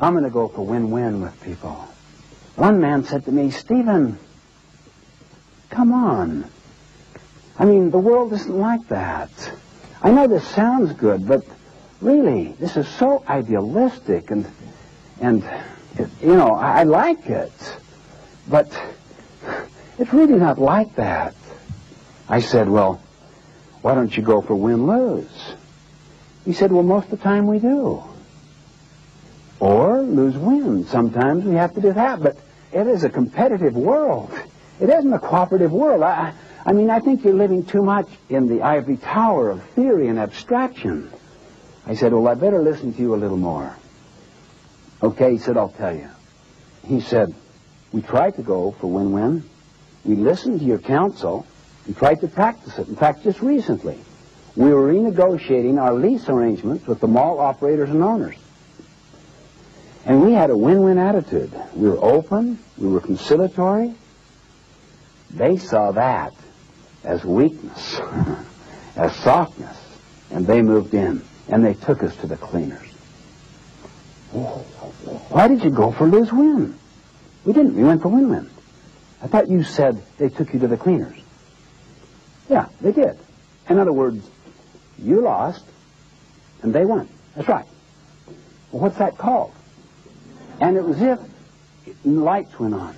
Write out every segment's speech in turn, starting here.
I'm going to go for win-win with people. One man said to me, Stephen, come on. I mean, the world isn't like that. I know this sounds good, but really, this is so idealistic, and you know, I like it, but it's really not like that. I said, well, why don't you go for win-lose? He said, well, most of the time we do. Or lose-win. Sometimes we have to do that, but it is a competitive world. It isn't a cooperative world. I mean, I think you're living too much in the ivory tower of theory and abstraction. I said, well, I better listen to you a little more. Okay, he said, I'll tell you. He said, we tried to go for win-win. We listened to your counsel and tried to practice it. In fact, just recently, we were renegotiating our lease arrangements with the mall operators and owners. And we had a win-win attitude. We were open, we were conciliatory. They saw that as weakness, as softness, and they moved in, and they took us to the cleaners. Why did you go for lose-win? We didn't. We went for win-win. I thought you said they took you to the cleaners. Yeah, they did. In other words, you lost, and they won. That's right. Well, what's that called? And it was as if lights went on.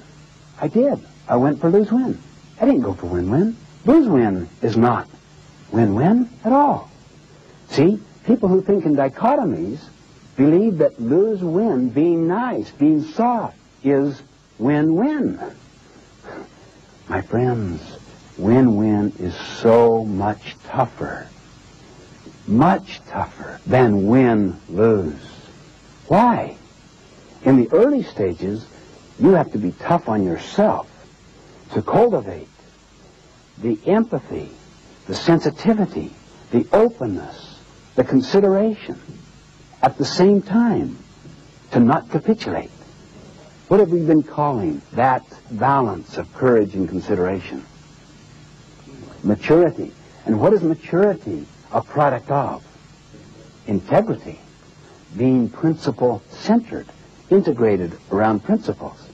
I did. I went for lose-win. I didn't go for win-win. Lose-win is not win-win at all. See, people who think in dichotomies believe that lose-win, being nice, being soft, is win-win. My friends, win-win is so much tougher than win-lose. Why? In the early stages, you have to be tough on yourself to cultivate the empathy, the sensitivity, the openness, the consideration, at the same time, to not capitulate. What have we been calling that balance of courage and consideration? Maturity. And what is maturity a product of? Integrity. Being principle-centered, integrated around principles.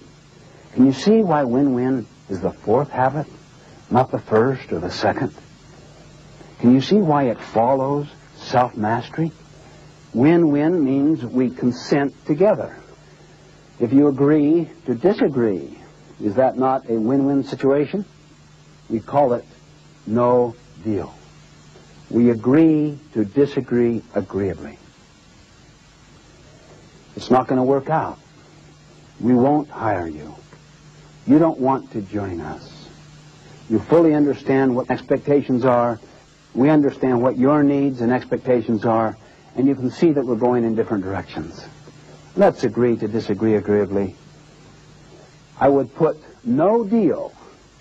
Can you see why win-win is the fourth habit, not the first or the second? Can you see why it follows self-mastery? Win-win means we consent together. If you agree to disagree, is that not a win-win situation? We call it no deal. We agree to disagree agreeably. It's not going to work out. We won't hire you. You don't want to join us. You fully understand what expectations are. We understand what your needs and expectations are, and you can see that we're going in different directions. Let's agree to disagree agreeably. I would put no deal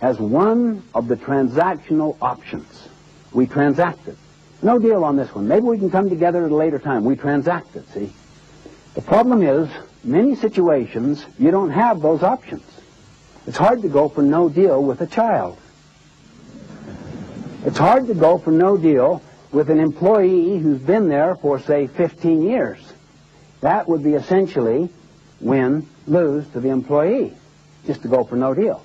as one of the transactional options. We transacted. No deal on this one. Maybe we can come together at a later time. We transacted, see? The problem is, many situations, you don't have those options. It's hard to go for no deal with a child. It's hard to go for no deal with an employee who's been there for, say, 15 years. That would be essentially win-lose to the employee, just to go for no deal.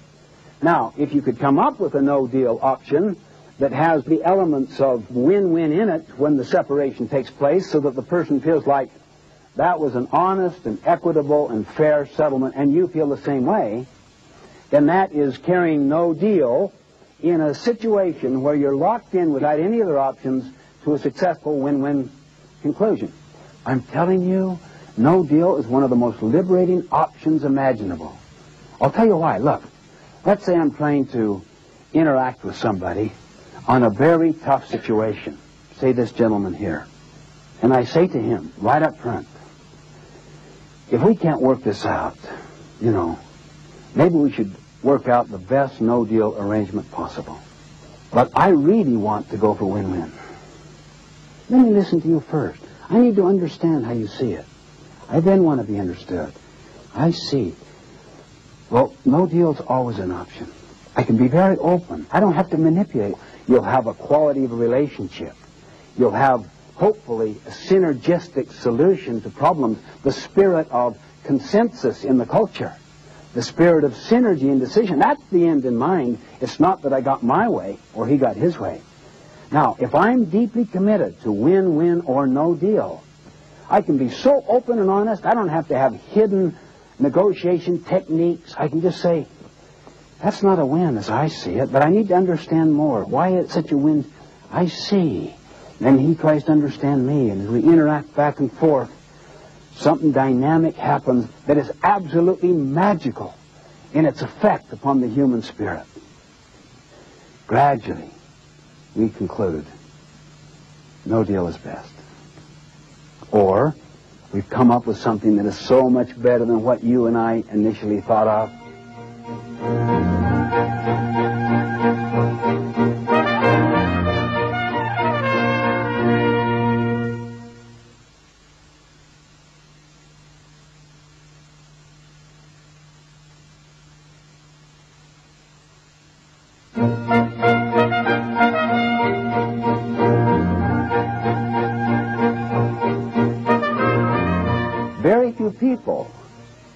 Now, if you could come up with a no-deal option that has the elements of win-win in it when the separation takes place so that the person feels like that was an honest and equitable and fair settlement, and you feel the same way, then that is carrying no deal in a situation where you're locked in without any other options to a successful win-win conclusion. I'm telling you, no deal is one of the most liberating options imaginable. I'll tell you why. Look, let's say I'm trying to interact with somebody on a very tough situation. Say this gentleman here. And I say to him, right up front, if we can't work this out, you know, maybe we should work out the best no-deal arrangement possible. But I really want to go for win-win. Let me listen to you first. I need to understand how you see it. I then want to be understood. I see. Well, no deal's always an option. I can be very open. I don't have to manipulate. You'll have a quality of a relationship. You'll have, hopefully, a synergistic solution to problems. The spirit of consensus in the culture, the spirit of synergy and decision. That's the end in mind. It's not that I got my way or he got his way. Now, if I'm deeply committed to win, win, or no deal, I can be so open and honest. I don't have to have hidden negotiation techniques. I can just say, that's not a win as I see it, but I need to understand more. Why it's such a win? I see. Then he tries to understand me, and as we interact back and forth, something dynamic happens that is absolutely magical in its effect upon the human spirit. Gradually, we conclude, no deal is best. Or, we've come up with something that is so much better than what you and I initially thought of. Very few people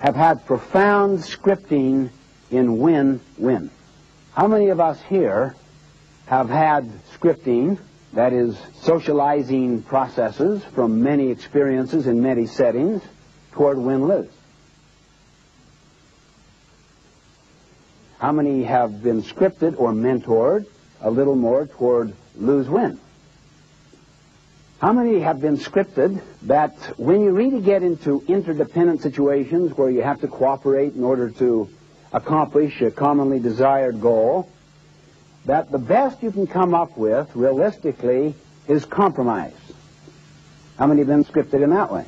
have had profound scripting in win-win. How many of us here have had scripting, that is, socializing processes from many experiences in many settings toward win-lose? How many have been scripted or mentored a little more toward lose-win? How many have been scripted that when you really get into interdependent situations where you have to cooperate in order to accomplish a commonly desired goal, that the best you can come up with, realistically, is compromise? How many have been scripted in that way?